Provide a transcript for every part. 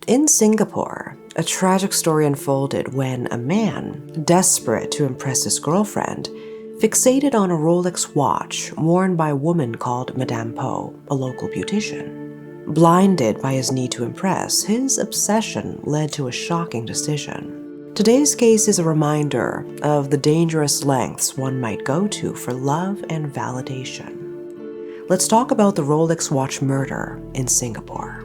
In Singapore, a tragic story unfolded when a man, desperate to impress his girlfriend, fixated on a Rolex watch worn by a woman called Madame Po, a local beautician. Blinded by his need to impress, his obsession led to a shocking decision. Today's case is a reminder of the dangerous lengths one might go to for love and validation. Let's talk about the Rolex watch murder in Singapore.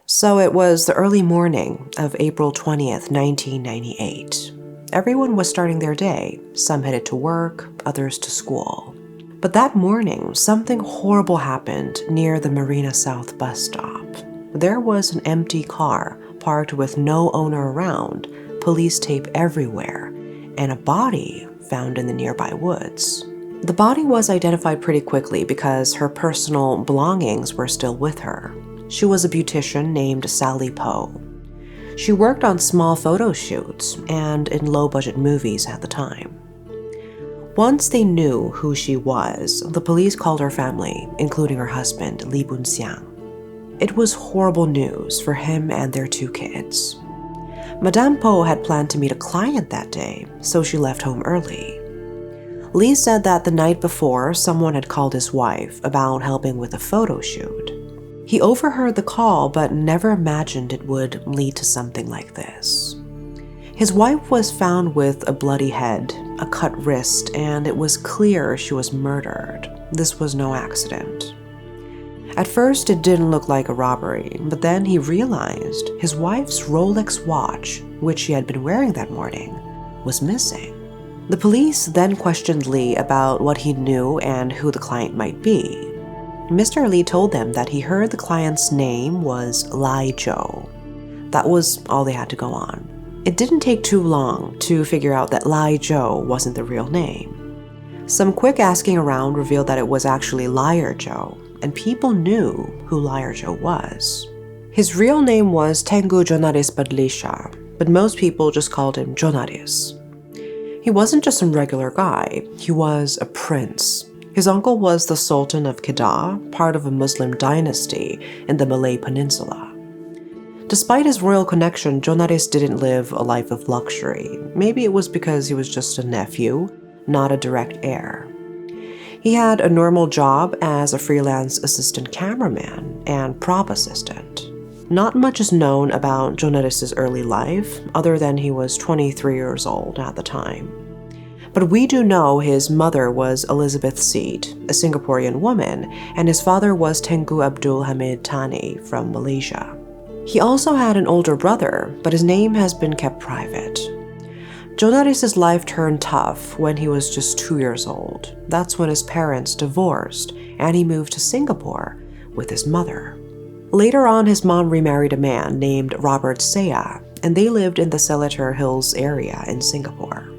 So it was the early morning of April 20th, 1998. Everyone was starting their day, some headed to work, others to school. But that morning, something horrible happened near the Marina South bus stop. There was an empty car parked with no owner around, police tape everywhere, and a body found in the nearby woods. The body was identified pretty quickly because her personal belongings were still with her. She was a beautician named Sally Po. She worked on small photo shoots and in low-budget movies at the time. Once they knew who she was, the police called her family, including her husband, Lee Boon-siang. It was horrible news for him and their 2 kids. Madame Po had planned to meet a client that day, so she left home early. Lee said that the night before, someone had called his wife about helping with a photo shoot. He overheard the call but never imagined it would lead to something like this. His wife was found with a bloody head, a cut wrist, and it was clear she was murdered. This was no accident. At first, it didn't look like a robbery, but then he realized his wife's Rolex watch, which she had been wearing that morning, was missing. The police then questioned Lee about what he knew and who the client might be. Mr. Lee told them that he heard the client's name was Lai Zhou. That was all they had to go on. It didn't take too long to figure out that Lai Zhou wasn't the real name. Some quick asking around revealed that it was actually Liar Zhou, and people knew who Liar Zhou was. His real name was Tengku Jonaris Badlisha, but most people just called him Jonaris. He wasn't just some regular guy, he was a prince. His uncle was the Sultan of Kedah, part of a Muslim dynasty in the Malay Peninsula. Despite his royal connection, Jonaris didn't live a life of luxury. Maybe it was because he was just a nephew, not a direct heir. He had a normal job as a freelance assistant cameraman and prop assistant. Not much is known about Jonaris' early life, other than he was 23 years old at the time. But we do know his mother was Elizabeth Seet, a Singaporean woman, and his father was Tengku Abdul Hamid Thani from Malaysia. He also had an older brother, but his name has been kept private. Jonaris' life turned tough when he was just 2 years old. That's when his parents divorced, and he moved to Singapore with his mother. Later on, his mom remarried a man named Robert Saya, and they lived in the Seletar Hills area in Singapore.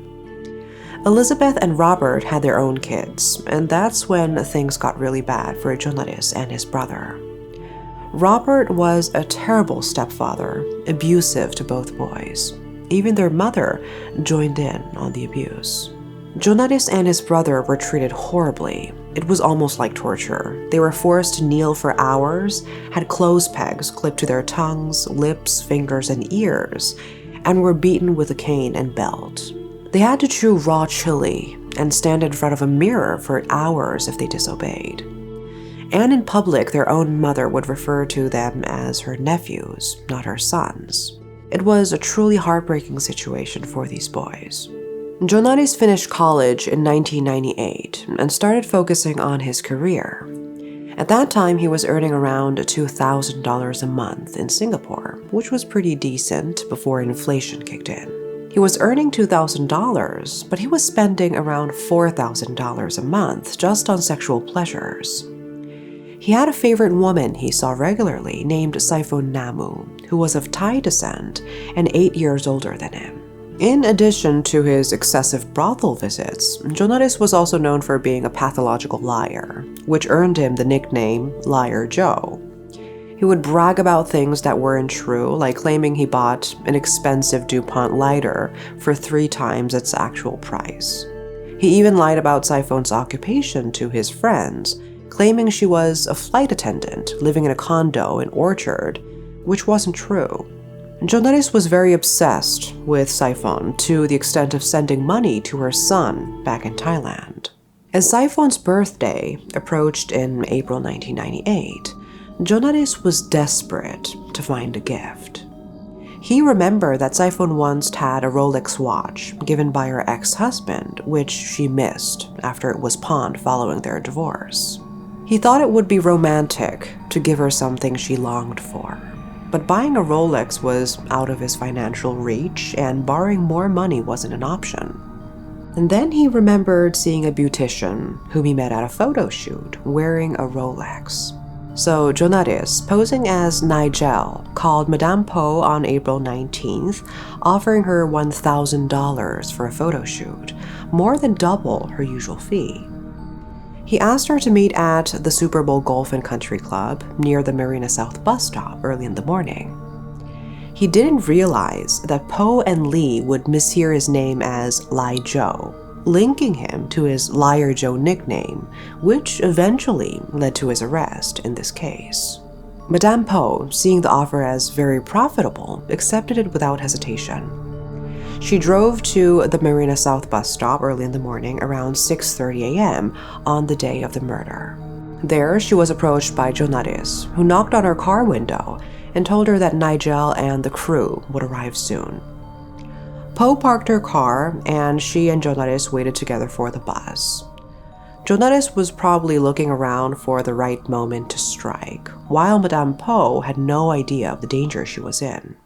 Elizabeth and Robert had their own kids, and that's when things got really bad for Jonaris and his brother. Robert was a terrible stepfather, abusive to both boys. Even their mother joined in on the abuse. Jonaris and his brother were treated horribly. It was almost like torture. They were forced to kneel for hours, had clothes pegs clipped to their tongues, lips, fingers, and ears, and were beaten with a cane and belt. They had to chew raw chili and stand in front of a mirror for hours if they disobeyed. And in public, their own mother would refer to them as her nephews, not her sons. It was a truly heartbreaking situation for these boys. Jonaris finished college in 1998 and started focusing on his career. At that time, he was earning around $2,000 a month in Singapore, which was pretty decent before inflation kicked in. He was earning $2,000, but he was spending around $4,000 a month just on sexual pleasures. He had a favorite woman he saw regularly named Saifun Namu, who was of Thai descent and 8 years older than him. In addition to his excessive brothel visits, Jonaris was also known for being a pathological liar, which earned him the nickname Liar Joe. He would brag about things that weren't true, like claiming he bought an expensive DuPont lighter for 3 times its actual price. He even lied about Siphone's occupation to his friends, claiming she was a flight attendant living in a condo in Orchard, which wasn't true. Jonaris was very obsessed with Siphone to the extent of sending money to her son back in Thailand. As Siphone's birthday approached in April 1998, Jonaris was desperate to find a gift. He remembered that Siphone once had a Rolex watch given by her ex-husband, which she missed after it was pawned following their divorce. He thought it would be romantic to give her something she longed for. But buying a Rolex was out of his financial reach, and borrowing more money wasn't an option. And then he remembered seeing a beautician whom he met at a photo shoot wearing a Rolex. So Jonaris, posing as Nigel, called Madame Po on April 19th, offering her $1,000 for a photo shoot, more than double her usual fee. He asked her to meet at the Super Bowl Golf and Country Club near the Marina South bus stop early in the morning. He didn't realize that Po and Lee would mishear his name as Lie Joe, linking him to his Liar Joe nickname, which eventually led to his arrest in this case. Madame Po, seeing the offer as very profitable, accepted it without hesitation. She drove to the Marina South bus stop early in the morning around 6:30 a.m. on the day of the murder. There, she was approached by Jonaris, who knocked on her car window and told her that Nigel and the crew would arrive soon. Po parked her car, and she and Jonaris waited together for the bus. Jonaris was probably looking around for the right moment to strike, while Madame Po had no idea of the danger she was in.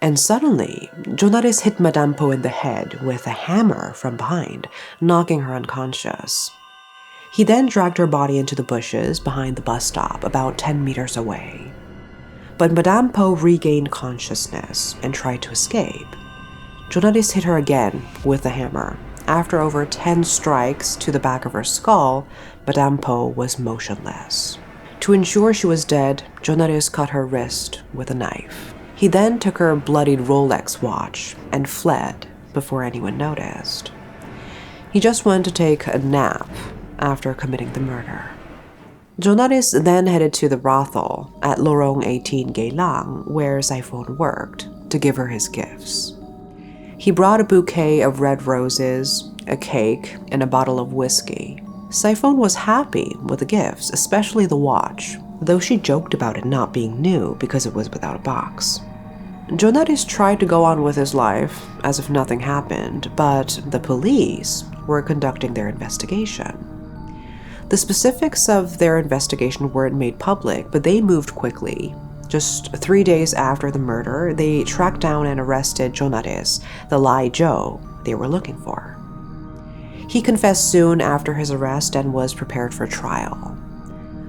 And suddenly, Jonaris hit Madame Po in the head with a hammer from behind, knocking her unconscious. He then dragged her body into the bushes behind the bus stop about 10 meters away. But Madame Po regained consciousness and tried to escape. Jonaris hit her again with the hammer. After over 10 strikes to the back of her skull, Madame Po was motionless. To ensure she was dead, Jonaris cut her wrist with a knife. He then took her bloodied Rolex watch and fled before anyone noticed. He just went to take a nap after committing the murder. Jonaris then headed to the brothel at Lorong 18 Geylang, where Siphone worked, to give her his gifts. He brought a bouquet of red roses, a cake, and a bottle of whiskey. Siphone was happy with the gifts, especially the watch, though she joked about it not being new because it was without a box. Jonaris tried to go on with his life as if nothing happened, but the police were conducting their investigation. The specifics of their investigation weren't made public, but they moved quickly. Just 3 days after the murder, they tracked down and arrested Jonaris, the Lie Joe they were looking for. He confessed soon after his arrest and was prepared for trial.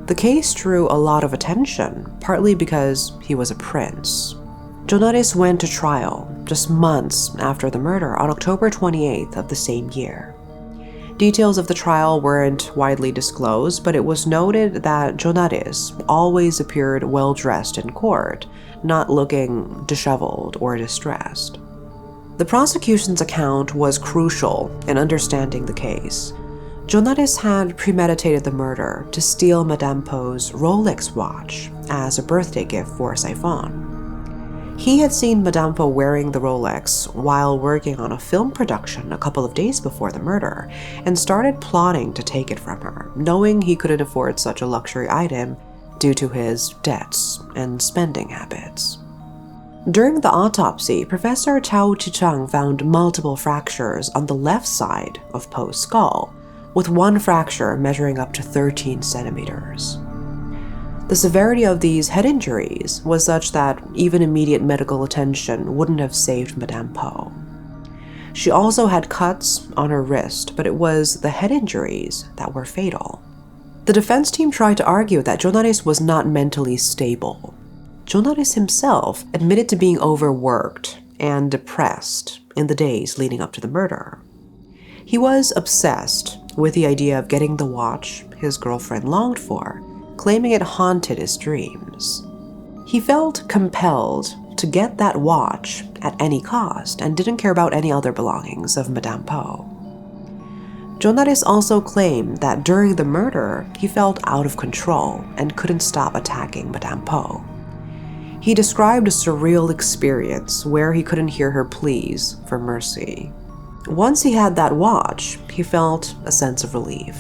The case drew a lot of attention, partly because he was a prince. Jonaris went to trial just months after the murder on October 28th of the same year. Details of the trial weren't widely disclosed, but it was noted that Jonaris always appeared well-dressed in court, not looking disheveled or distressed. The prosecution's account was crucial in understanding the case. Jonaris had premeditated the murder to steal Madame Po's Rolex watch as a birthday gift for Siphone. He had seen Madame Po wearing the Rolex while working on a film production a couple of days before the murder, and started plotting to take it from her, knowing he couldn't afford such a luxury item due to his debts and spending habits. During the autopsy, Professor Chao Chi-Chang found multiple fractures on the left side of Po's skull, with one fracture measuring up to 13 centimeters. The severity of these head injuries was such that even immediate medical attention wouldn't have saved Madame Po. She also had cuts on her wrist, but it was the head injuries that were fatal. The defense team tried to argue that Jonaris was not mentally stable. Jonaris himself admitted to being overworked and depressed in the days leading up to the murder. He was obsessed with the idea of getting the watch his girlfriend longed for, claiming it haunted his dreams. He felt compelled to get that watch at any cost and didn't care about any other belongings of Madame Po. Jonaris also claimed that during the murder, he felt out of control and couldn't stop attacking Madame Po. He described a surreal experience where he couldn't hear her pleas for mercy. Once he had that watch, he felt a sense of relief.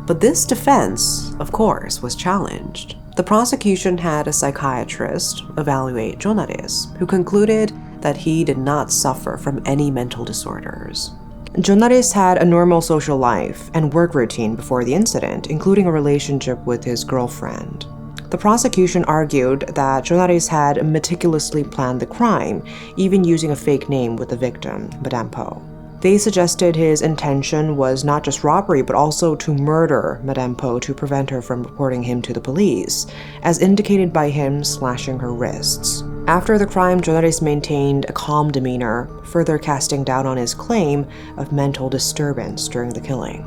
But this defense, of course, was challenged. The prosecution had a psychiatrist evaluate Jonaris, who concluded that he did not suffer from any mental disorders. Jonaris had a normal social life and work routine before the incident, including a relationship with his girlfriend. The prosecution argued that Jonaris had meticulously planned the crime, even using a fake name with the victim, Madame Po. They suggested his intention was not just robbery, but also to murder Madame Po to prevent her from reporting him to the police, as indicated by him slashing her wrists. After the crime, Jonaris maintained a calm demeanor, further casting doubt on his claim of mental disturbance during the killing.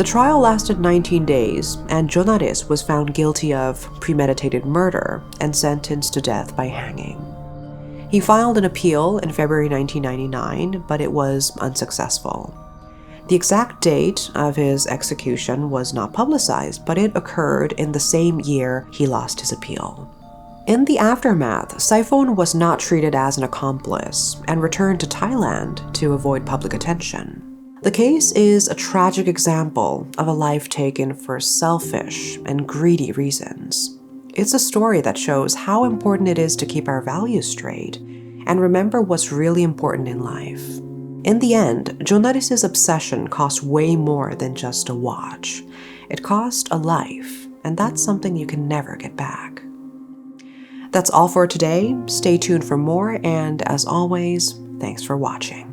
The trial lasted 19 days, and Jonaris was found guilty of premeditated murder and sentenced to death by hanging. He filed an appeal in February 1999, but it was unsuccessful. The exact date of his execution was not publicized, but it occurred in the same year he lost his appeal. In the aftermath, Saifon was not treated as an accomplice and returned to Thailand to avoid public attention. The case is a tragic example of a life taken for selfish and greedy reasons. It's a story that shows how important it is to keep our values straight and remember what's really important in life. In the end, Jonaris' obsession cost way more than just a watch. It cost a life, and that's something you can never get back. That's all for today. Stay tuned for more, and as always, thanks for watching.